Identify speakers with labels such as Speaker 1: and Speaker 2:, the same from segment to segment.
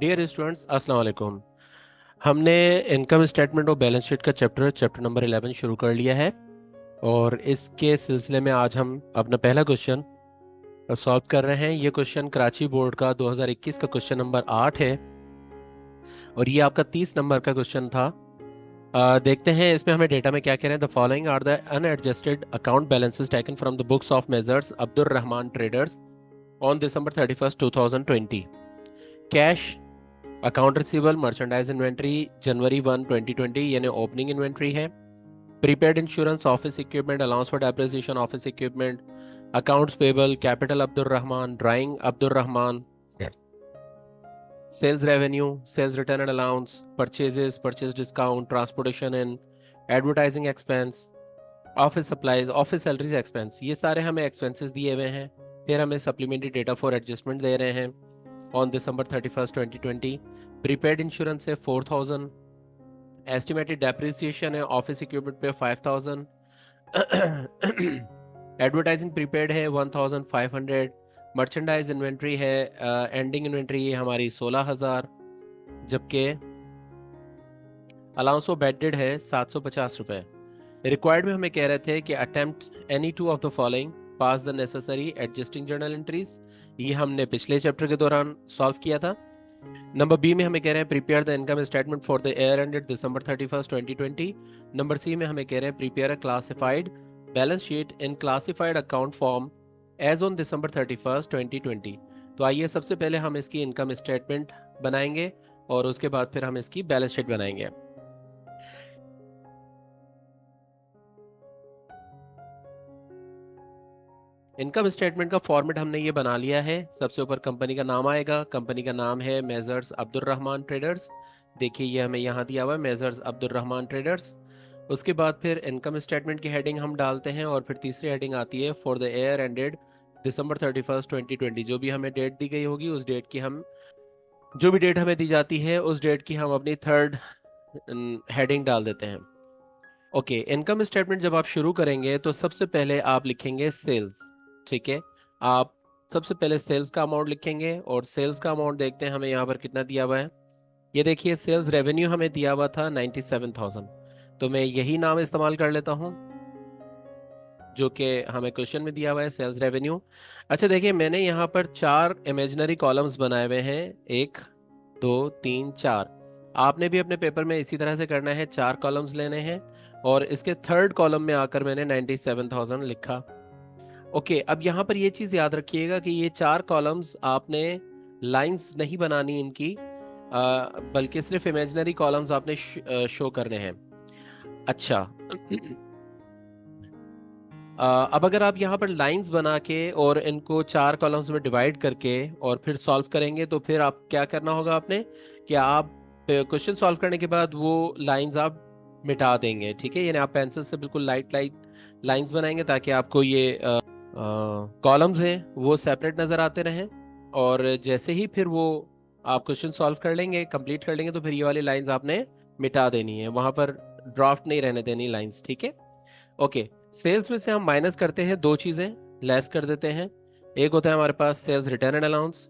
Speaker 1: Dear students, अस्सलाम वालेकुम। हमने इनकम स्टेटमेंट और बैलेंस शीट का चैप्टर नंबर 11 शुरू कर लिया है। और इसके सिलसिले में आज हम अपना पहला क्वेश्चन सॉल्व कर रहे हैं। ये क्वेश्चन कराची बोर्ड का 2021 का क्वेश्चन नंबर 8 है और ये आपका 30 नंबर का क्वेश्चन था। देखते हैं इसमें हमें डेटा में क्या कह रहे हैं। The following are the unadjusted account balances taken from the books of Messrs Abdul Rahman traders on December 31st 2020। Cash, account receivable, merchandise inventory January 1 2020 यानी ओपनिंग इन्वेंट्री है। Prepaid insurance, office equipment, allowance for depreciation office equipment, accounts payable, capital Abdul Rahman, drawing Abdul Rahman, sales revenue, sales return and allowance, purchases, purchase discount, transportation and advertising expense, office supplies, office salaries expense. ये सारे हमें expenses दिए हुए हैं। फिर हमें supplementary data for adjustment दे रहे हैं on December 31st 2020। Prepaid insurance है 4000, एस्टिमेटेड डेप्रिसिएशन है ऑफिस इक्विपमेंट पे 5000, एडवर्टाइजिंग प्रीपेड है 1500, मर्चेंडाइज इन्वेंट्री है एंडिंग इन्वेंट्री हमारी 16000, जबकि अलाउंस ऑफ बैड डेट है 750 रुपये। रिक्वायर्ड में हमें कह रहे थे कि attempt any two of the following, pass the necessary adjusting journal entries. ये हमने पिछले चैप्टर के दौरान सॉल्व किया था। नंबर बी में हमें कह रहे हैं prepare the income statement for the year ended December 31st 2020। Number C में हमें कह रहे हैं prepare a classified balance sheet in classified account form as on December 31st 2020। तो आइए सबसे पहले हम इसकी इनकम स्टेटमेंट बनाएंगे और उसके बाद फिर हम इसकी बैलेंस शीट बनाएंगे। इनकम स्टेटमेंट का फॉर्मेट हमने ये बना लिया है। सबसे ऊपर कंपनी का नाम आएगा। कंपनी का नाम है मेजर्स अब्दुल रहमान ट्रेडर्स। देखिए ये हमें यहाँ दिया हुआ है मेजर्स अब्दुल रहमान ट्रेडर्स। उसके बाद फिर इनकम स्टेटमेंट की हेडिंग हम डालते हैं और फिर तीसरी हेडिंग आती है for the year ended December 31st 2020। जो भी हमें डेट दी गई होगी उस डेट की हम, जो भी डेट हमें दी जाती है उस डेट की हम अपनी थर्ड हेडिंग डाल देते हैं। ओके, इनकम स्टेटमेंट जब आप शुरू करेंगे तो सबसे पहले आप लिखेंगे सेल्स। ठीक है, आप सबसे पहले सेल्स का अमाउंट लिखेंगे और सेल्स का अमाउंट देखते हैं हमें यहाँ पर कितना दिया हुआ है। ये देखिए सेल्स रेवेन्यू हमें दिया हुआ था 97,000, तो मैं यही नाम इस्तेमाल कर लेता हूँ जो कि हमें क्वेश्चन में दिया हुआ है, सेल्स रेवेन्यू। अच्छा देखिए मैंने यहाँ पर 4 इमेजिनरी कॉलम्स बनाए हुए हैं, 1 2 3 4। आपने भी अपने पेपर में इसी तरह से करना है, 4 कॉलम्स लेने हैं और इसके थर्ड कॉलम में आकर मैंने 97,000 लिखा। ओके, अब यहाँ पर ये चीज़ याद रखिएगा कि ये 4 कॉलम्स आपने लाइंस नहीं बनानी इनकी, बल्कि सिर्फ इमेजिनरी कॉलम्स आपने शो करने हैं। अच्छा अब अगर आप यहाँ पर लाइंस बना के और इनको 4 कॉलम्स में डिवाइड करके और फिर सॉल्व करेंगे तो फिर आप क्या करना होगा आपने कि आप क्वेश्चन सॉल्व करने के बाद वो लाइंस आप मिटा देंगे। ठीक है, यानी आप पेंसिल से बिल्कुल लाइट लाइट लाइंस बनाएंगे ताकि आपको ये कॉलम्स हैं वो सेपरेट नज़र आते रहें। और जैसे ही फिर वो आप क्वेश्चन सॉल्व कर लेंगे, कंप्लीट कर लेंगे, तो फिर ये वाली लाइंस आपने मिटा देनी है, वहाँ पर ड्राफ्ट नहीं रहने देनी लाइंस। ठीक है, ओके। सेल्स में से हम माइनस करते हैं 2 चीजें, लेस कर देते हैं। एक होता है हमारे पास सेल्स रिटर्न एंड अलाउंस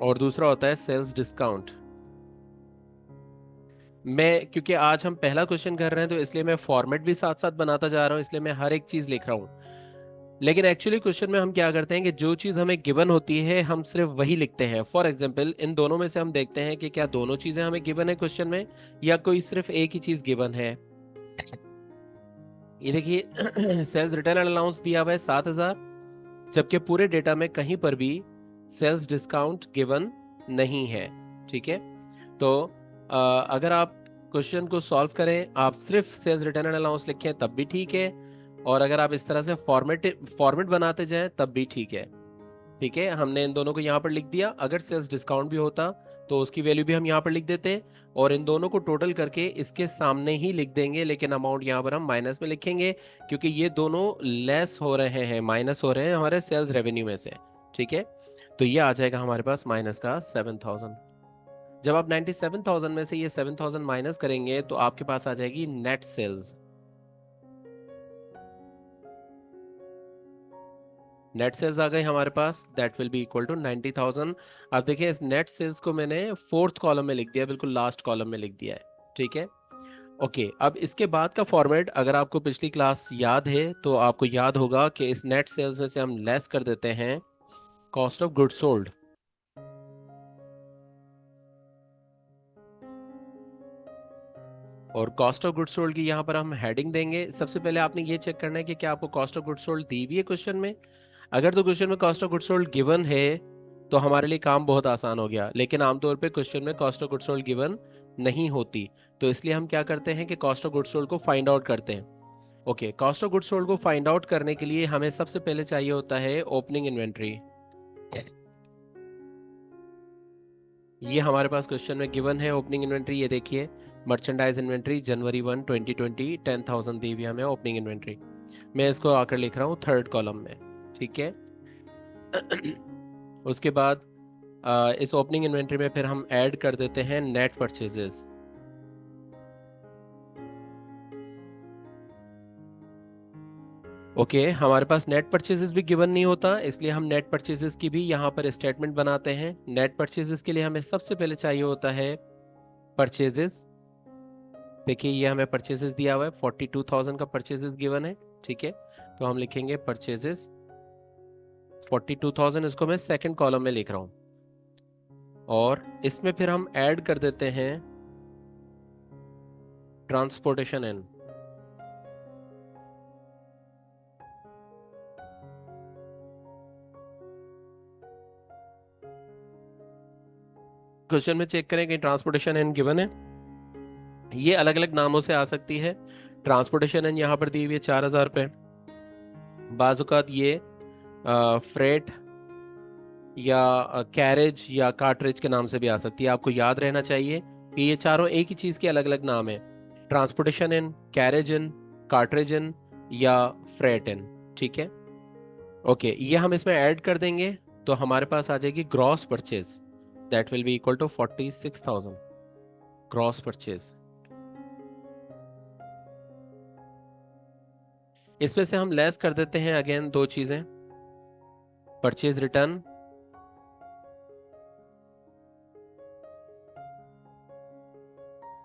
Speaker 1: और दूसरा होता है सेल्स डिस्काउंट। मैं क्योंकि आज हम पहला क्वेश्चन कर रहे हैं तो इसलिए मैं फॉर्मेट भी साथ साथ बनाता जा रहा हूं, इसलिए मैं हर एक चीज लिख रहा हूं। लेकिन एक्चुअली क्वेश्चन में हम क्या करते हैं कि जो चीज हमें गिवन होती है हम सिर्फ वही लिखते हैं। फॉर एग्जांपल इन दोनों में से हम देखते हैं कि क्या दोनों चीजें हमें गिवन है क्वेश्चन में या कोई सिर्फ एक ही चीज गिवन है। ये देखिए सेल्स रिटर्न एंड अलाउंस दिया हुआ है 7,000, जबकि पूरे डेटा में कहीं पर भी सेल्स डिस्काउंट गिवन नहीं है। ठीक है, तो अगर आप क्वेश्चन को सॉल्व करें, आप सिर्फ सेल्स रिटर्न एंड अलाउंस लिखें तब भी ठीक है, और अगर आप इस तरह से फॉर्मेट बनाते जाएं तब भी ठीक है। ठीक है, हमने इन दोनों को यहाँ पर लिख दिया। अगर सेल्स डिस्काउंट भी होता तो उसकी वैल्यू भी हम यहाँ पर लिख देते और इन दोनों को टोटल करके इसके सामने ही लिख देंगे, लेकिन अमाउंट यहाँ पर हम माइनस में लिखेंगे क्योंकि ये दोनों लेस हो रहे हैं, माइनस हो रहे हैं हमारे सेल्स रेवेन्यू में से। ठीक है, तो ये आ जाएगा हमारे पास माइनस का 7,000। जब आप 97,000 में से ये 7,000 माइनस करेंगे तो आपके पास आ जाएगी नेट सेल्स। नेट सेल्स आ गई हमारे पास, that will be equal to 90,000। अब देखिए इस नेट सेल्स को मैंने फोर्थ कॉलम में लिख दिया, बिल्कुल लास्ट कॉलम में लिख दिया है, ठीक है। ओके, अब इसके बाद का फॉर्मेट अगर आपको पिछली क्लास याद है तो आपको याद होगा कि इस नेट सेल्स में से हम लेस कर देते हैं कॉस्ट ऑफ गुड्स सोल्ड। और कॉस्ट ऑफ गुड्स सोल्ड की यहाँ पर हम हेडिंग देंगे। सबसे पहले आपने ये चेक करना है कि क्या आपको कॉस्ट ऑफ गुड्स सोल्ड दी हुई है क्वेश्चन में। अगर तो क्वेश्चन में cost of goods sold given है तो हमारे लिए काम बहुत आसान हो गया, लेकिन आमतौर पे क्वेश्चन में cost of goods sold given नहीं होती, तो इसलिए हम क्या करते हैं कि कॉस्ट ऑफ गुड्स सोल्ड को फाइंड आउट करते हैं। Okay, cost of goods sold को फाइंड आउट करने के लिए हमें सबसे पहले चाहिए होता है ओपनिंग इन्वेंट्री। ये हमारे पास क्वेश्चन में गिवन है ओपनिंग इन्वेंट्री। ये देखिए, मर्चेंडाइज इन्वेंट्री जनवरी 1 2020 10,000 दी हुई हमें ओपनिंग इन्वेंट्री। मैं इसको आकर लिख रहा हूँ थर्ड कॉलम में, ठीक है। उसके बाद इस ओपनिंग इन्वेंट्री में फिर हम ऐड कर देते हैं नेट परचेजेस। ओके, हमारे पास नेट परचेजेस भी गिवन नहीं होता, इसलिए हम नेट परचेजेस की भी यहाँ पर स्टेटमेंट बनाते हैं। नेट परचेजेस के लिए हमें सबसे पहले चाहिए होता है परचेजेस। देखिए ये हमें परचेजेस दिया हुआ है, 42,000 का परचेजेस गिवन है, ठीक है। तो हम लिखेंगे परचेजेस 42,000, इसको मैं सेकंड कॉलम में लिख रहा हूँ। और इसमें फिर हम ऐड कर देते हैं ट्रांसपोर्टेशन एन। क्वेश्चन में चेक करें कि ट्रांसपोर्टेशन एन गिवन है। ये अलग अलग नामों से आ सकती है। ट्रांसपोर्टेशन एन यहाँ पर दी हुई है 4,000 रुपये। बाजुकात ये फ्रेट या कैरेज या कार्ट्रिज के नाम से भी आ सकती है। आपको याद रहना चाहिए कि ये चारों एक ही चीज़ के अलग अलग नाम है, transportation in, carriage in, cartage in या फ्रेट इन, ठीक है। ओके, ये हम इसमें ऐड कर देंगे तो हमारे पास आ जाएगी gross purchase, that will be equal to 46,000 gross purchase. इसमें से हम लेस कर देते हैं अगेन दो चीजें, परचेज रिटर्न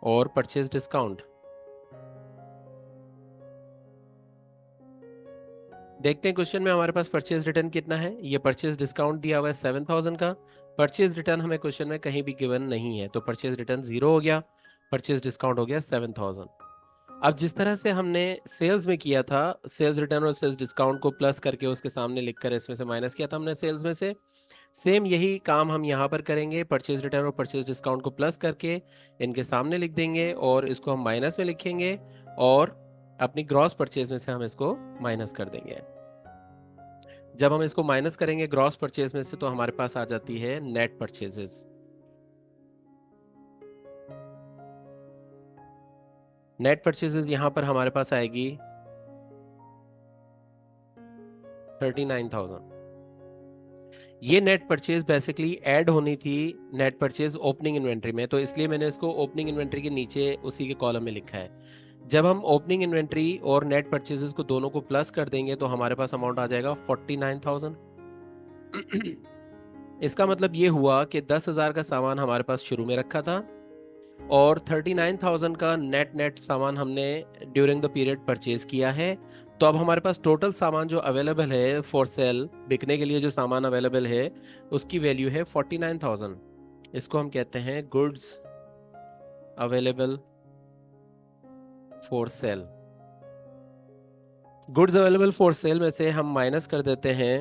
Speaker 1: और परचेज डिस्काउंट। देखते हैं क्वेश्चन में हमारे पास परचेज रिटर्न कितना है। ये परचेज डिस्काउंट दिया हुआ है 7,000 का। परचेज रिटर्न हमें क्वेश्चन में कहीं भी गिवन नहीं है, तो परचेज रिटर्न 0 हो गया, परचेज डिस्काउंट हो गया 7,000। अब जिस तरह से हमने सेल्स में किया था, सेल्स रिटर्न और सेल्स डिस्काउंट को प्लस करके उसके सामने लिखकर इसमें से माइनस किया था हमने सेल्स में से, सेम यही काम हम यहाँ पर करेंगे। परचेज रिटर्न और परचेज डिस्काउंट को प्लस करके इनके सामने लिख देंगे और इसको हम माइनस में लिखेंगे और अपनी ग्रॉस परचेज में से हम इसको माइनस कर देंगे। जब हम इसको माइनस करेंगे ग्रॉस परचेज में से तो हमारे पास आ जाती है नेट परचेजेस। नेट परचेजेस यहां पर हमारे पास आएगी 39,000। ये नेट परचेज बेसिकली ऐड होनी थी नेट परचेज ओपनिंग इन्वेंट्री में, तो इसलिए मैंने इसको ओपनिंग इन्वेंट्री के नीचे उसी के कॉलम में लिखा है। जब हम ओपनिंग इन्वेंट्री और नेट परचेजेस को दोनों को प्लस कर देंगे तो हमारे पास अमाउंट आ जाएगा 49,000। इसका मतलब ये हुआ कि 10,000 का सामान हमारे पास शुरू में रखा था और 39,000 का नेट नेट सामान हमने ड्यूरिंग द पीरियड परचेज किया है। तो अब हमारे पास टोटल सामान जो अवेलेबल है फॉर सेल, बिकने के लिए जो सामान अवेलेबल है उसकी वैल्यू है 49,000। इसको हम कहते हैं goods available for sale. Goods available for sale में से हम माइनस कर देते हैं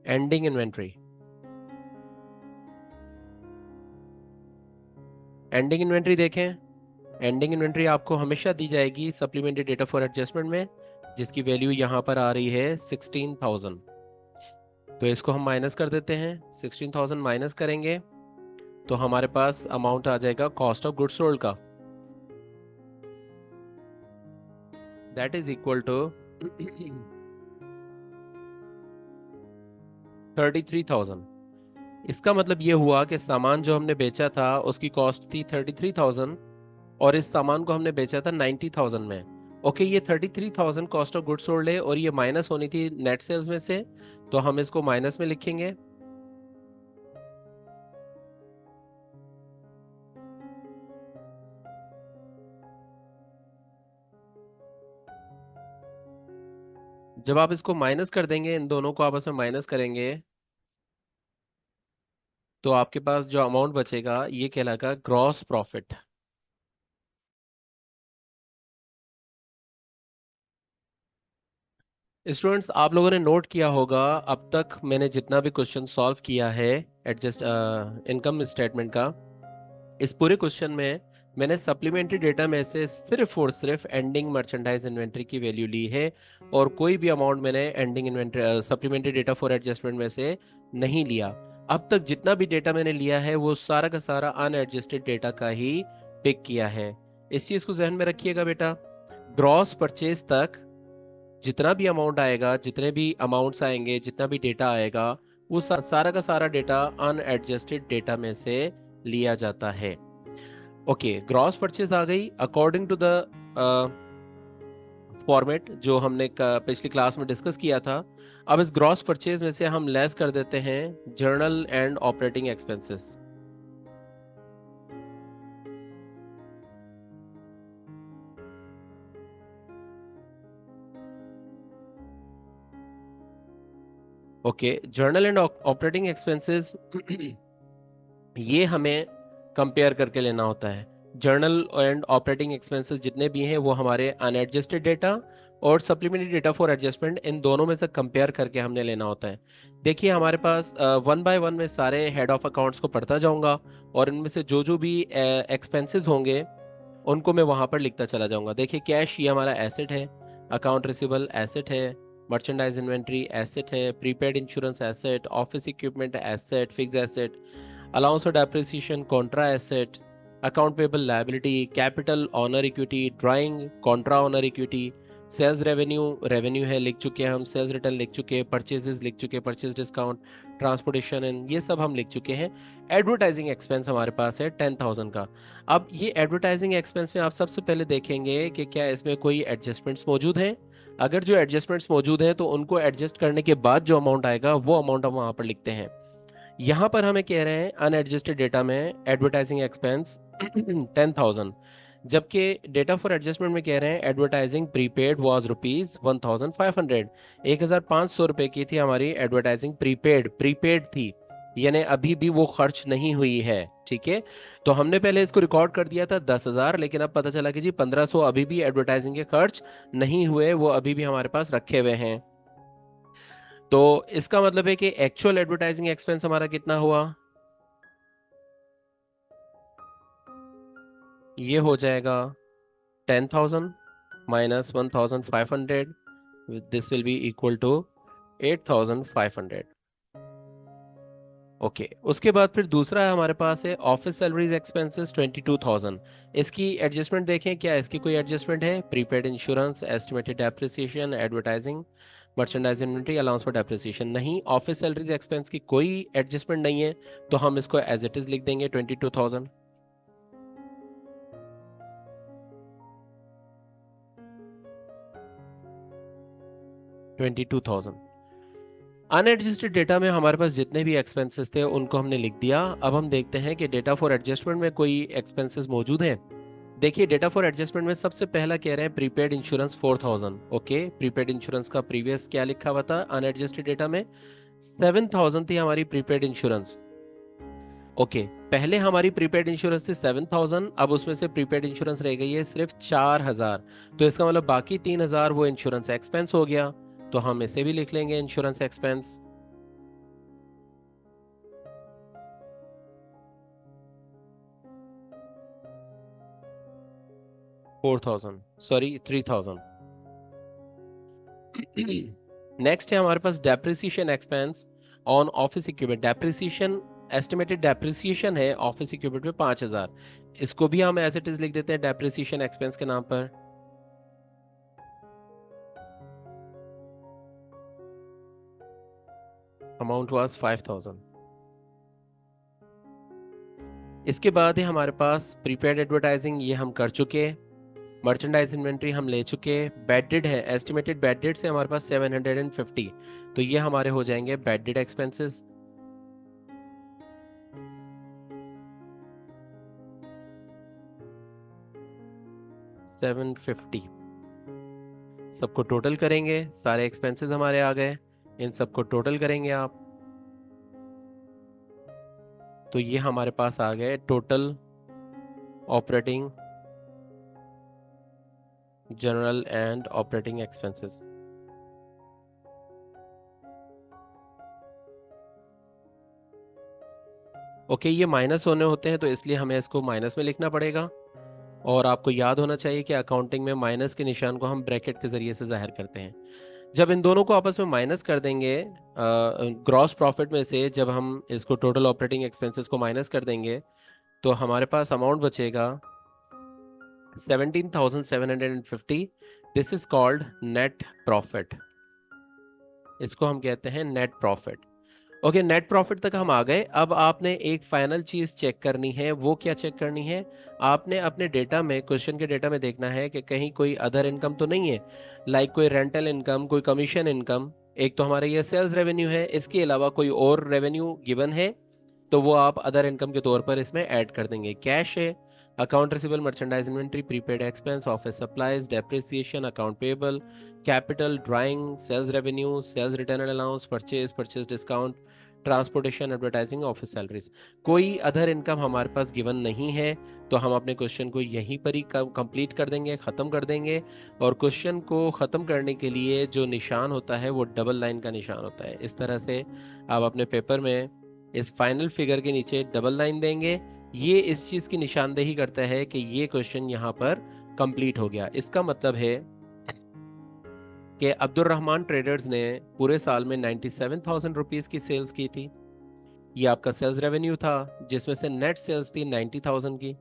Speaker 1: एंडिंग इन्वेंट्री। एंडिंग इन्वेंट्री देखें, एंडिंग इन्वेंट्री आपको हमेशा दी जाएगी सप्लीमेंट्री डेटा फॉर एडजस्टमेंट में, जिसकी वैल्यू यहाँ पर आ रही है 16,000। तो इसको हम माइनस कर देते हैं, 16,000 माइनस करेंगे तो हमारे पास अमाउंट आ जाएगा कॉस्ट ऑफ गुड्स सोल्ड का, दैट इज इक्वल टू 33,000। इसका मतलब ये हुआ कि सामान जो हमने बेचा था उसकी कॉस्ट थी 33,000 और इस सामान को हमने बेचा था 90,000 में। ओके, ये 33,000 कॉस्ट ऑफ गुड्स सोल्ड है और ये माइनस होनी थी नेट सेल्स में से, तो हम इसको माइनस में लिखेंगे। जब आप इसको माइनस कर देंगे, इन दोनों को आपस में माइनस करेंगे, तो आपके पास जो अमाउंट बचेगा ये कहलाएगा ग्रॉस प्रॉफिट। स्टूडेंट्स, आप लोगों ने नोट किया होगा अब तक मैंने जितना भी क्वेश्चन सॉल्व किया है एडजस्ट इनकम स्टेटमेंट का, इस पूरे क्वेश्चन में मैंने सप्लीमेंट्री डेटा में से सिर्फ और सिर्फ एंडिंग मर्चेंडाइज इन्वेंट्री की वैल्यू ली है, और कोई भी अमाउंट मैंने ending inventory supplementary data for adjustment में से नहीं लिया। अब तक जितना भी डेटा मैंने लिया है वो सारा का सारा अनएडजस्टेड डेटा का ही पिक किया है। इस चीज़ को जहन में रखिएगा बेटा। ग्रॉस परचेज तक जितना भी अमाउंट आएगा, जितने भी अमाउंट्स आएंगे, जितना भी डेटा आएगा, वो सारा का सारा डेटा अनएडजस्टेड डेटा में से लिया जाता है। ओके, ग्रॉस परचेज आ गई अकॉर्डिंग टू द फॉर्मेट जो हमने पिछली क्लास में डिस्कस किया था। अब इस ग्रॉस परचेज में से हम लेस कर देते हैं journal and operating expenses. Okay, journal and operating expenses ये हमें कंपेयर करके लेना होता है। जर्नल एंड ऑपरेटिंग एक्सपेंसेस जितने भी हैं वो हमारे अनएडजस्टेड डेटा और सप्लीमेंट्री डेटा फॉर एडजस्टमेंट, इन दोनों में से कंपेयर करके हमने लेना होता है। देखिए हमारे पास वन बाय वन में सारे हेड ऑफ अकाउंट्स को पढ़ता जाऊंगा, और इनमें से जो जो भी एक्सपेंसेस होंगे उनको मैं वहां पर लिखता चला जाऊंगा। देखिए कैश ये हमारा एसेट है, अकाउंट रिसीवेबल एसेट है, मर्चेंडाइज इन्वेंट्री एसेट है, prepaid insurance asset, office equipment asset, fix asset, allowance for depreciation contra asset, account payable liability, capital owner equity, drawing contra owner equity, sales revenue revenue है लिख चुके हैं हम, sales return लिख चुके हैं, purchases लिख चुके हैं, परचेज डिस्काउंट, ट्रांसपोर्टेशन एंड ये सब हम लिख चुके हैं। एडवर्टाइजिंग एक्सपेंस हमारे पास है 10,000 का। अब ये एडवर्टाइजिंग एक्सपेंस में आप सबसे पहले देखेंगे कि क्या इसमें कोई एडजस्टमेंट्स मौजूद हैं। अगर जो एडजस्टमेंट्स मौजूद हैं तो उनको एडजस्ट करने के बाद जो अमाउंट आएगा वो अमाउंट हम वहां पर लिखते हैं। यहाँ पर हमें कह रहे हैं अनएडजस्टेड डेटा में एडवर्टाइजिंग एक्सपेंस 10,000, जबकि डेटा फॉर एडजस्टमेंट में कह रहे हैं एडवर्टाइजिंग प्रीपेड वाज रुपीज 1,500। 1,500 रुपए की थी हमारी एडवर्टाइजिंग प्रीपेड, प्रीपेड थी, यानी अभी भी वो खर्च नहीं हुई है। ठीक है, तो हमने पहले इसको रिकॉर्ड कर दिया था 10,000, लेकिन अब पता चला कि जी 1,500 अभी भी एडवर्टाइजिंग के खर्च नहीं हुए, वो अभी भी हमारे पास रखे हुए हैं। तो इसका मतलब है कि एक्चुअल एडवर्टाइजिंग एक्सपेंस हमारा कितना हुआ, ये हो जाएगा 10,000 minus 1,500, this will be equal to 8,500। Okay, उसके बाद फिर दूसरा है हमारे पास है ऑफिस सैलरीज एक्सपेंसेस 22,000। इसकी एडजस्टमेंट देखें, क्या इसकी कोई एडजस्टमेंट है? Prepaid insurance, estimated depreciation, advertising, merchandise inventory, allowance for depreciation, नहीं, ऑफिस सैलरीज एक्सपेंस की कोई एडजस्टमेंट नहीं है, तो हम इसको एज इट इज लिख देंगे 22,000। 22,000। अनएडजस्टेड डेटा में हमारे पास जितने भी एक्सपेंसेस थे उनको हमने लिख दिया। अब हम देखते हैं कि डेटा फॉर एडजस्टमेंट में कोई एक्सपेंसेस मौजूद हैं। देखिए डेटा फॉर एडजस्टमेंट में सबसे पहला कह रहे हैं prepaid insurance 4,000। Okay, prepaid insurance का प्रीवियस क्या लिखा हुआ था अनएडजस्टेड डेटा में? 7,000 थी हमारी प्रीपेड इंश्योरेंस। ओके, पहले हमारी प्रीपेड इंश्योरेंस थी 7,000, अब उसमें से प्रीपेड इंश्योरेंस रह गई है सिर्फ 4,000, तो इसका मतलब बाकी 3,000 वो इंश्योरेंस एक्सपेंस हो गया, तो हम इसे भी लिख लेंगे इंश्योरेंस एक्सपेंस। 4,000, सॉरी 3,000। नेक्स्ट है हमारे पास depreciation expense on office equipment. Depreciation, estimated depreciation है ऑफिस इक्विपमेंट में 5,000, इसको भी हम एज इट इज लिख देते हैं डेप्रिसिएशन एक्सपेंस के नाम पर। Amount was 5,000। इसके बाद है हमारे पास प्रीपेड एडवर्टाइजिंग, ये हम कर चुके हैं। मर्चेंडाइज इन्वेंट्री हम ले चुके। बैड डेट है, एस्टिमेटेड बैड डेट से हमारे पास 750, तो ये हमारे हो जाएंगे बैड डेट एक्सपेंसेस। $750 सबको टोटल करेंगे, सारे एक्सपेंसेस हमारे आ गए, इन सबको टोटल करेंगे आप, तो ये हमारे पास आ गए total operating, general and operating expenses. Okay, ये माइनस होने होते हैं तो इसलिए हमें इसको माइनस में लिखना पड़ेगा। और आपको याद होना चाहिए कि अकाउंटिंग में माइनस के निशान को हम ब्रैकेट के जरिए से जाहिर करते हैं। जब इन दोनों को आपस में माइनस कर देंगे ग्रॉस प्रॉफिट में से, जब हम इसको टोटल ऑपरेटिंग एक्सपेंसेस को माइनस कर देंगे, तो हमारे पास अमाउंट बचेगा 17,750। This is called net profit, इसको हम कहते हैं net profit. Okay, net profit तक हम आ गए। अब आपने एक फाइनल चीज चेक करनी है, वो क्या चेक करनी है? आपने अपने डेटा में, क्वेश्चन के डेटा में देखना है कि कहीं कोई अदर इनकम तो नहीं है, लाइक कोई रेंटल इनकम, कोई कमीशन इनकम। एक तो हमारे ये सेल्स रेवेन्यू है, इसके अलावा कोई और रेवेन्यू गिवन है तो वो आप अदर इनकम के तौर पर इसमें ऐड कर देंगे। कैश है, account receivable, merchandise inventory, prepaid expense, office supplies, depreciation, account payable, capital, drawing, sales revenue, sales return allowance, purchase, purchase discount, transportation, advertising, office salaries. कोई अदर इनकम हमारे पास गिवन नहीं है, तो हम अपने क्वेश्चन को यहीं पर ही कंप्लीट कर देंगे, ख़त्म कर देंगे। और क्वेश्चन को ख़त्म करने के लिए जो निशान होता है वो डबल लाइन का निशान होता है। इस तरह से आप अपने पेपर में इस फाइनल फिगर के नीचे डबल लाइन देंगे। ये इस चीज़ की निशानदेही करता है कि ये क्वेश्चन यहाँ पर कंप्लीट हो गया। इसका मतलब है कि अब्दुल रहमान ट्रेडर्स ने पूरे साल में 97,000 रुपीज़ की सेल्स की थी। ये आपका सेल्स रेवेन्यू था, जिसमें से नेट सेल्स थी 90,000 की।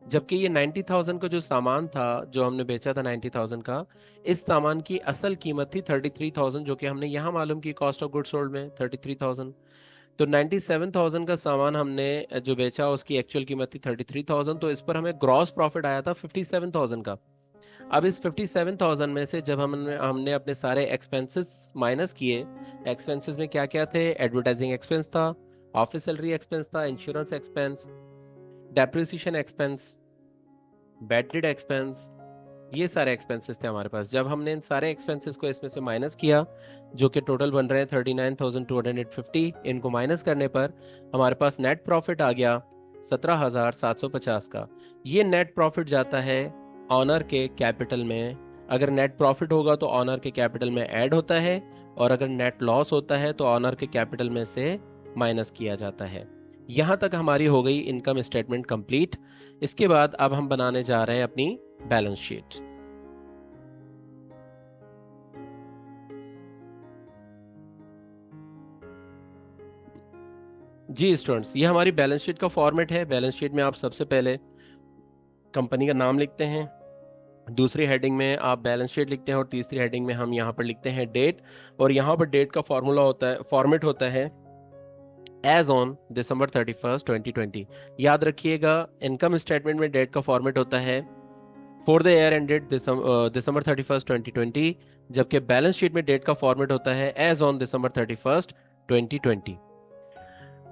Speaker 1: जबकि ये 90,000 का जो सामान था, जो हमने बेचा था 90,000 का, इस सामान की असल कीमत थी 33,000, जो कि हमने यहाँ मालूम की कॉस्ट ऑफ गुड सोल्ड में 33,000। तो 97,000 का सामान हमने जो बेचा उसकी एक्चुअल कीमत थी 33,000, तो इस पर हमें ग्रॉस प्रॉफिट आया था 57,000 का। अब इस 57,000 में से जब हमने हमने अपने सारे एक्सपेंसेस माइनस किए, एक्सपेंसेस में क्या क्या थे? एडवर्टाइजिंग एक्सपेंस था, ऑफिस सैलरी एक्सपेंस था, insurance expense, depreciation expense, bad debt expense, ये सारे एक्सपेंसेस थे हमारे पास। जब हमने इन सारे एक्सपेंसेस को इसमें से माइनस किया, जो कि टोटल बन रहे हैं 39,250, इनको माइनस करने पर हमारे पास नेट प्रॉफिट आ गया 17,750 का। ये नेट प्रॉफिट जाता है ऑनर के कैपिटल में। अगर नेट प्रॉफिट होगा तो ऑनर के कैपिटल में ऐड होता है, और अगर नेट लॉस होता है तो ऑनर के कैपिटल में से माइनस किया जाता है। यहाँ तक हमारी हो गई इनकम स्टेटमेंट कंप्लीट। इसके बाद अब हम बनाने जा रहे हैं अपनी बैलेंस शीट। जी स्टूडेंट्स, ये हमारी बैलेंस शीट का फॉर्मेट है। बैलेंस शीट में आप सबसे पहले कंपनी का नाम लिखते हैं, दूसरी हेडिंग में आप बैलेंस शीट लिखते हैं, और तीसरी हेडिंग में हम यहाँ पर लिखते हैं डेट। और यहाँ पर डेट का फॉर्मूला होता है, फॉर्मेट होता है एज ऑन December 31st 2020। याद रखिएगा, इनकम स्टेटमेंट में डेट का फॉर्मेट होता है for the year ended December 31st 2020, जबकि बैलेंस शीट में डेट का फॉर्मेट होता है as on December 31st 2020।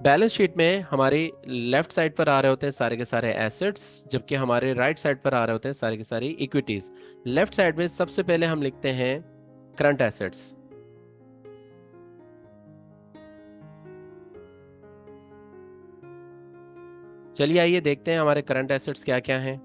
Speaker 1: Balance sheet में हमारी लेफ्ट साइड पर आ रहे होते हैं सारे के सारे एसेट्स, जबकि हमारे राइट साइड पर आ रहे होते हैं सारे के सारी इक्विटीज। लेफ्ट साइड में सबसे पहले हम लिखते हैं करंट एसेट्स। चलिए आइए देखते हैं हमारे करंट एसेट्स क्या क्या हैं।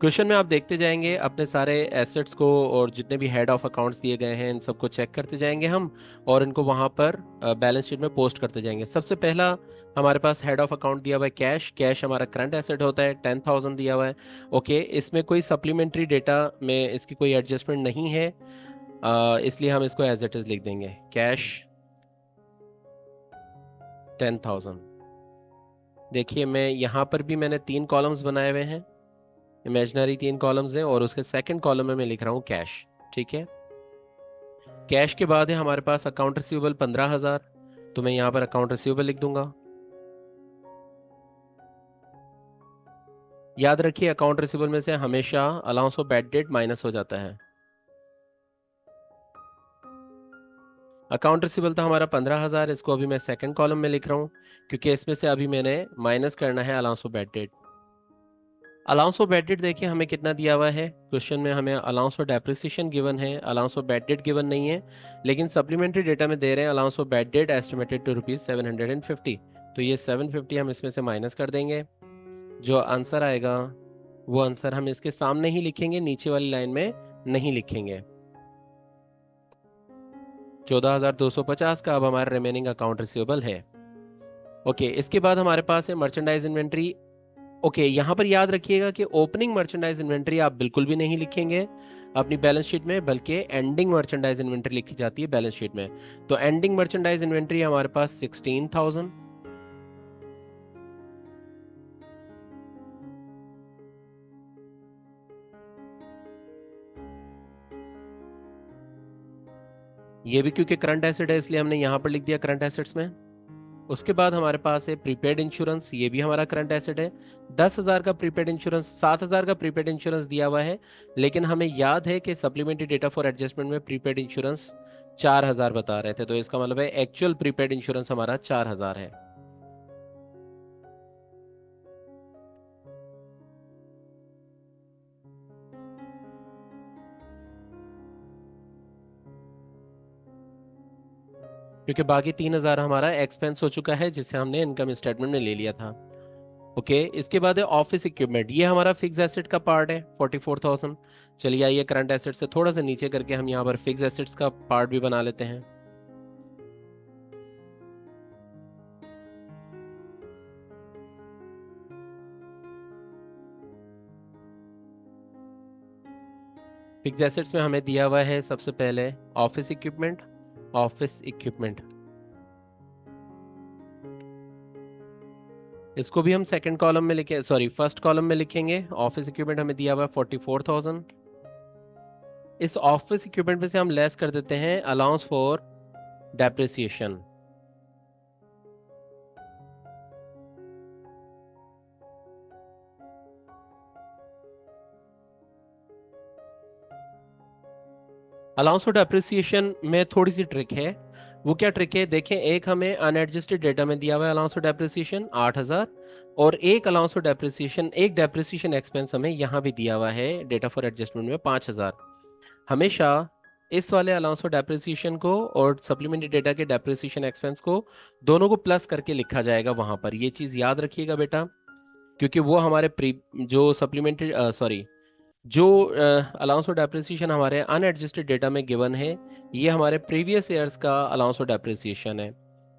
Speaker 1: क्वेश्चन में आप देखते जाएंगे अपने सारे एसेट्स को, और जितने भी हेड ऑफ अकाउंट्स दिए गए हैं इन सबको चेक करते जाएंगे हम, और इनको वहां पर बैलेंस शीट में पोस्ट करते जाएंगे। सबसे पहला हमारे पास हेड ऑफ अकाउंट दिया हुआ है कैश। कैश हमारा करंट एसेट होता है, 10,000 दिया हुआ है। ओके, इसमें कोई सप्लीमेंट्री डेटा में इसकी कोई एडजस्टमेंट नहीं है, इसलिए हम इसको एज इट इज लिख देंगे, कैश 10,000। देखिए, मैं यहाँ पर भी मैंने 3 कॉलम्स बनाए हुए हैं, इमेजनरी 3 कॉलम्स हैं, और उसके सेकंड कॉलम में मैं लिख रहा हूँ कैश। ठीक है, कैश के बाद है हमारे पास अकाउंट रिसीवेबल 15,000, तो मैं यहाँ पर अकाउंट रिसीवेबल लिख दूंगा। याद रखिए अकाउंट रिसीवेबल में से हमेशा allowance of bad date minus हो जाता है। अकाउंट रिसीवेबल था हमारा 15,000, इसको अभी मैं सेकंड कॉलम में लिख रहा हूँ क्योंकि इसमें से अभी मैंने माइनस करना है allowance of bad debt. Allowance of bad debt देखिए हमें कितना दिया हुआ है, क्वेश्चन में हमें अलाउंस ऑफ डेप्रिसिएशन गिवन है, allowance of bad debt given नहीं है, लेकिन सप्लीमेंट्री डेटा में दे रहे हैं allowance of bad debt estimated to ₹750। तो ये 750 हम इसमें से माइनस कर देंगे। जो आंसर आएगा वो आंसर हम इसके सामने ही लिखेंगे, नीचे वाली लाइन में नहीं लिखेंगे। 14,250 का अब हमारा रिमेनिंग अकाउंट रिसीवेबल है। ओके, इसके बाद हमारे पास है मर्चेंडाइज इन्वेंट्री। ओके, यहाँ पर याद रखिएगा कि ओपनिंग मर्चेंडाइज इन्वेंट्री आप बिल्कुल भी नहीं लिखेंगे अपनी बैलेंस शीट में, बल्कि एंडिंग मर्चेंडाइज इन्वेंट्री लिखी जाती है बैलेंस शीट में। तो एंडिंग मर्चेंडाइज इन्वेंट्री हमारे पास 16,000। ये भी क्योंकि करंट एसेट है इसलिए हमने यहाँ पर लिख दिया करंट एसेट्स में। उसके बाद हमारे पास है प्रीपेड इंश्योरेंस, ये भी हमारा करंट एसेट है। 10,000 का प्रीपेड इंश्योरेंस, 7,000 का प्रीपेड इंश्योरेंस दिया हुआ है, लेकिन हमें याद है कि सप्लीमेंट्री डेटा फॉर एडजस्टमेंट में प्रीपेड इंश्योरेंस 4,000 बता रहे थे, तो इसका मतलब है एक्चुअल प्रीपेड इंश्योरेंस हमारा 4,000 है। क्योंकि बाकी 3,000 हमारा एक्सपेंस हो चुका है जिसे हमने इनकम स्टेटमेंट में ले लिया था। ओके, इसके बाद है ऑफिस इक्विपमेंट, ये हमारा फिक्स एसेट का पार्ट है 44,000। चलिए आइए करंट एसेट से थोड़ा सा नीचे करके हम यहाँ पर फिक्स एसेट्स का पार्ट भी बना लेते हैं। फिक्स एसेट्स में हमें दिया हुआ है सबसे पहले ऑफिस इक्विपमेंट। ऑफिस इक्विपमेंट इसको भी हम सेकंड कॉलम में लिखे, सॉरी फर्स्ट कॉलम में लिखेंगे। ऑफिस इक्विपमेंट हमें दिया हुआ है 44,000। इस ऑफिस इक्विपमेंट में से हम लेस कर देते हैं allowance for depreciation. Allowance for depreciation में थोड़ी सी ट्रिक है। वो क्या ट्रिक है देखें, एक हमें अनएडजस्टेड डेटा में दिया हुआ है अलाउंस फॉर डेप्रिसिएशन 8,000, और एक अलाउंस फॉर डेप्रिसिएशन, एक डेप्रिसिएशन एक्सपेंस हमें यहाँ भी दिया हुआ है डेटा फॉर एडजस्टमेंट में 5,000। हमेशा इस वाले अलाउंस फॉर डेप्रिसिएशन को और सप्लीमेंट्री डेटा के डेप्रिसिएशन एक्सपेंस को दोनों को प्लस करके लिखा जाएगा वहां पर, ये चीज़ याद रखिएगा बेटा, क्योंकि वो हमारे प्री जो सप्लीमेंट्री सॉरी जो अलाउंस फॉर डेप्रिसिएशन हमारे अनएडजस्टेड डेटा में गिवन है, ये हमारे प्रीवियस ईयर्स का अलाउंस फॉर डेप्रिसिएशन है।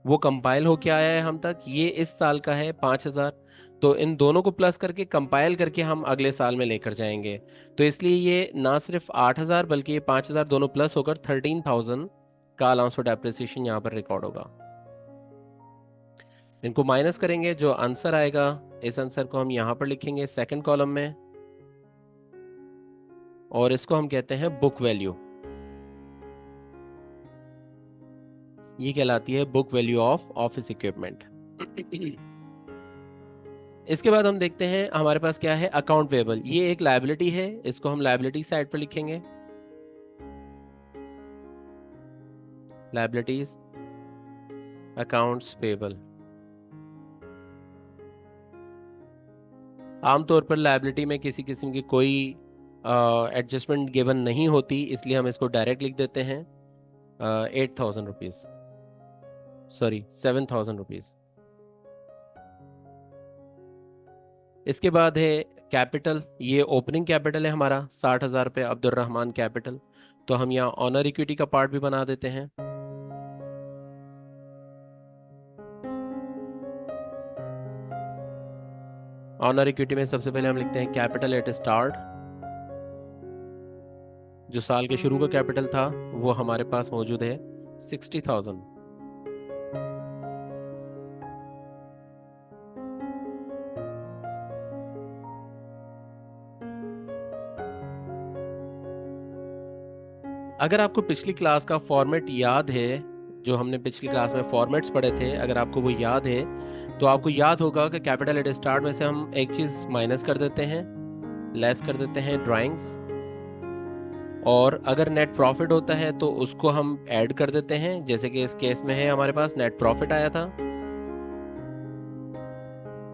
Speaker 1: वो कंपाइल होके आया है हम तक, ये इस साल का है 5,000। तो इन दोनों को प्लस करके कंपाइल करके हम अगले साल में लेकर जाएंगे। तो इसलिए ये ना सिर्फ 8,000 बल्कि ये 5,000 दोनों प्लस होकर 13,000 का अलाउंस फॉर डेप्रिसिएशन यहाँ पर रिकॉर्ड होगा। इनको माइनस करेंगे, जो आंसर आएगा इस आंसर को हम यहाँ पर लिखेंगे सेकंड कॉलम में, और इसको हम कहते हैं बुक वैल्यू। ये कहलाती है book value of office equipment. इसके बाद हम देखते हैं हमारे पास क्या है, अकाउंट पेबल। ये एक लायबिलिटी है, इसको हम लायबिलिटी साइड पर लिखेंगे। Liabilities, accounts payable. आमतौर पर लायबिलिटी में किसी किस्म की कोई एडजस्टमेंट गिवन नहीं होती, इसलिए हम इसको डायरेक्ट लिख देते हैं 8,000 रुपीज़, सॉरी 7,000 रुपीज़। इसके बाद है कैपिटल, ये ओपनिंग कैपिटल है हमारा 60,000 रुपये, अब्दुल रहमान कैपिटल। तो हम यहाँ ऑनर इक्विटी का पार्ट भी बना देते हैं। ऑनर इक्विटी में सबसे पहले हम लिखते हैं कैपिटल एट स्टार्ट। जो साल के शुरू का कैपिटल था वो हमारे पास मौजूद है 60,000। अगर आपको पिछली क्लास का फॉर्मेट याद है, जो हमने पिछली क्लास में फॉर्मेट्स पढ़े थे, अगर आपको वो याद है तो आपको याद होगा कि कैपिटल एट स्टार्ट में से हम एक चीज़ माइनस कर देते हैं, लेस कर देते हैं ड्राइंग्स, और अगर नेट प्रॉफिट होता है तो उसको हम ऐड कर देते हैं, जैसे कि इस केस में है हमारे पास नेट प्रॉफिट आया था,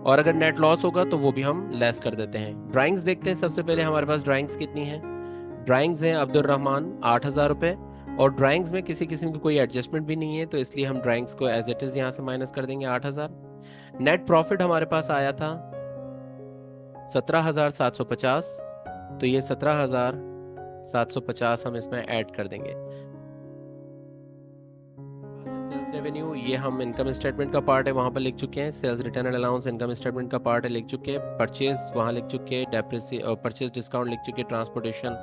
Speaker 1: और अगर नेट लॉस होगा तो वो भी हम लेस कर देते हैं। ड्राइंग्स देखते हैं सबसे पहले हमारे पास ड्राइंग्स कितनी है। ड्राइंग्स हैं अब्दुल रहमान 8,000 रुपये, और ड्राइंग्स में किसी किस्म की कोई एडजस्टमेंट भी नहीं है, तो इसलिए हम ड्राइंग्स को एज इट इज़ यहाँ से माइनस कर देंगे 8,000। नेट प्रॉफिट हमारे पास आया था 17,750, तो ये 17,750 हम इसमें ऐड कर देंगे। सेल्स रेवेन्यू ये हम इनकम स्टेटमेंट का पार्ट है, वहाँ पर लिख चुके हैं। Sales return and allowance income statement का पार्ट है, लिख चुके हैं। परचेज वहाँ लिख चुके हैं, परचेज डिस्काउंट लिख चुके हैं, ट्रांसपोर्टेशन,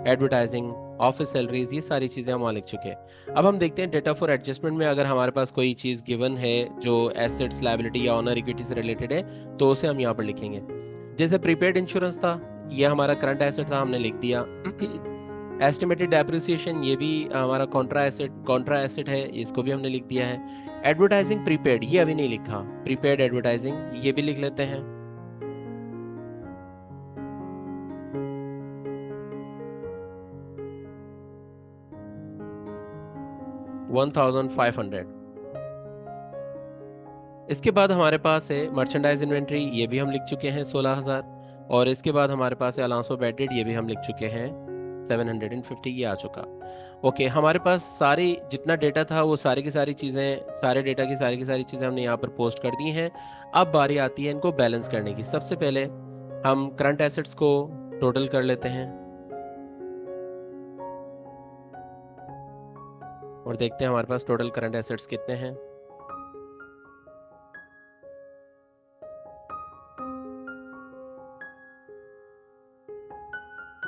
Speaker 1: एडवर्टाइजिंग, ऑफिस सैलरीज, ये सारी चीज़ें हम वहाँ लिख चुके हैं। अब हम देखते हैं डेटा फॉर एडजस्टमेंट में अगर हमारे पास कोई चीज़ गिवन है जो एसेट्स, लायबिलिटी या ऑनर इक्विटी से रिलेटेड है, तो उसे हम यहाँ पर लिखेंगे। जैसे प्रीपेड इंश्योरेंस था, ये हमारा करंट एसेट था, हमने लिख दिया। एस्टिमेटेड डेप्रिसिएशन ये भी हमारा कॉन्ट्रा एसेट है, इसको भी हमने लिख दिया है। एडवर्टाइजिंग प्रीपेड ये अभी नहीं लिखा, प्रीपेड एडवर्टाइजिंग ये भी लिख लेते हैं। $1,500। इसके बाद हमारे पास है मर्चेंडाइज इन्वेंट्री, ये भी हम लिख चुके हैं 16,000, और इसके बाद हमारे पास है अलाउंस ऑफ बैड डेट, ये भी हम लिख चुके हैं 750, ये आ चुका। ओके, हमारे पास सारी जितना डेटा था वो सारी की सारी चीज़ें, सारे डेटा की सारी चीज़ें हमने यहाँ पर पोस्ट कर दी हैं। अब बारी आती है इनको बैलेंस करने की। सबसे पहले हम करंट एसेट्स को टोटल कर लेते हैं और देखते हैं हमारे पास टोटल करंट एसेट्स कितने हैं।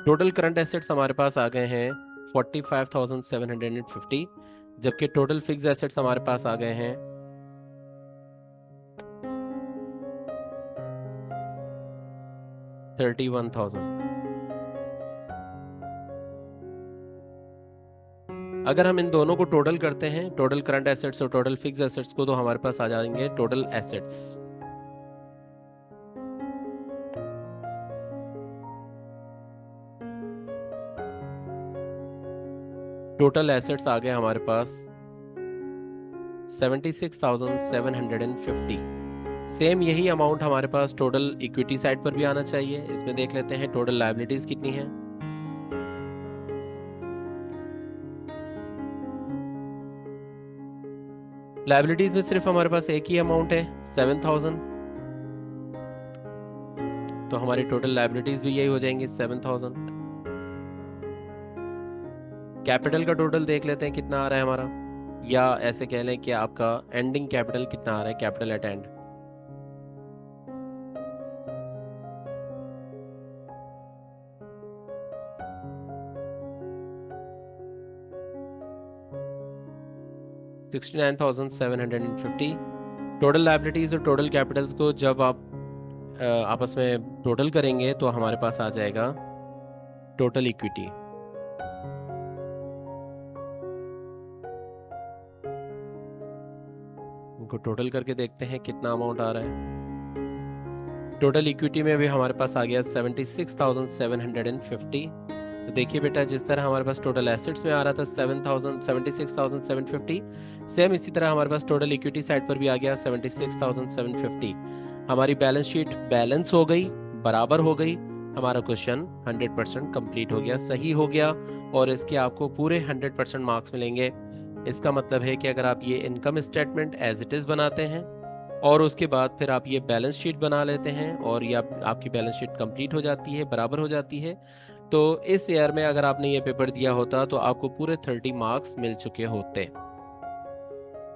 Speaker 1: टोटल करंट एसेट्स हमारे पास आ गए हैं 45,750, जबकि टोटल फिक्स एसेट्स हमारे पास आ गए हैं 31,000। अगर हम इन दोनों को टोटल करते हैं, टोटल करंट एसेट्स और टोटल फिक्स एसेट्स को, तो हमारे पास आ जाएंगे टोटल एसेट्स। टोटल एसेट्स आ गए हमारे पास 76,750। सेम यही अमाउंट हमारे पास टोटल इक्विटी साइड पर भी आना चाहिए। इसमें देख लेते हैं टोटल लायबिलिटीज कितनी है। लायबिलिटीज में सिर्फ हमारे पास एक ही अमाउंट है 7,000, तो हमारी टोटल लायबिलिटीज भी यही हो जाएंगी 7,000। कैपिटल का टोटल देख लेते हैं कितना आ रहा है हमारा, या ऐसे कह लें कि आपका एंडिंग कैपिटल कितना आ रहा है, capital eight and. $69,750। Total liabilities और टोटल कैपिटल्स को जब आप आपस में टोटल करेंगे तो हमारे पास आ जाएगा टोटल इक्विटी। इनको टोटल करके देखते हैं कितना अमाउंट आ रहा है। टोटल इक्विटी में भी हमारे पास आ गया 76,750। तो देखिए बेटा, जिस तरह हमारे पास टोटल एसेट्स में आ रहा था 76,750, सेम इसी तरह हमारे पास टोटल इक्विटी साइड पर भी आ गया 76,750। हमारी बैलेंस शीट बैलेंस हो गई, बराबर हो गई। हमारा क्वेश्चन 100% कंप्लीट हो गया, सही हो गया, और इसके आपको पूरे 100% मार्क्स मिलेंगे। इसका मतलब है कि अगर आप ये income statement as it is बनाते हैं और उसके बाद फिर आप ये बैलेंस शीट बना लेते हैं और ये आपकी बैलेंस शीट कंप्लीट हो जाती है, बराबर हो जाती है, तो इस ईयर में अगर आपने ये पेपर दिया होता तो आपको पूरे 30 मार्क्स मिल चुके होते।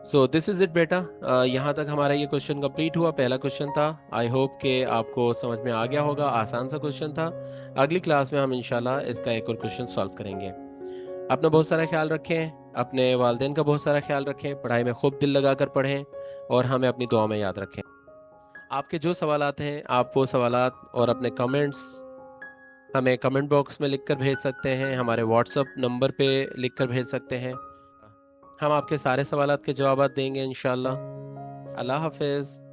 Speaker 1: सो दिस इज़ इट बेटा। यहाँ तक हमारा ये क्वेश्चन कंप्लीट हुआ, पहला क्वेश्चन था। आई होप कि आपको समझ में आ गया होगा, आसान सा क्वेश्चन था। अगली क्लास में हम इंशाल्लाह इसका एक और क्वेश्चन सॉल्व करेंगे। अपना बहुत सारा ख्याल रखें, अपने वालिदैन का बहुत सारा ख्याल रखें, पढ़ाई में खूब दिल लगा कर पढ़ें और हमें अपनी दुआ में याद रखें। आपके जो सवालात हैं आप वो सवालात और अपने कमेंट्स हमें कमेंट बॉक्स में लिखकर भेज सकते हैं, हमारे व्हाट्सअप नंबर पे लिखकर भेज सकते हैं। हम आपके सारे सवालात के जवाब देंगे इंशाल्लाह। अल्लाह हाफिज़।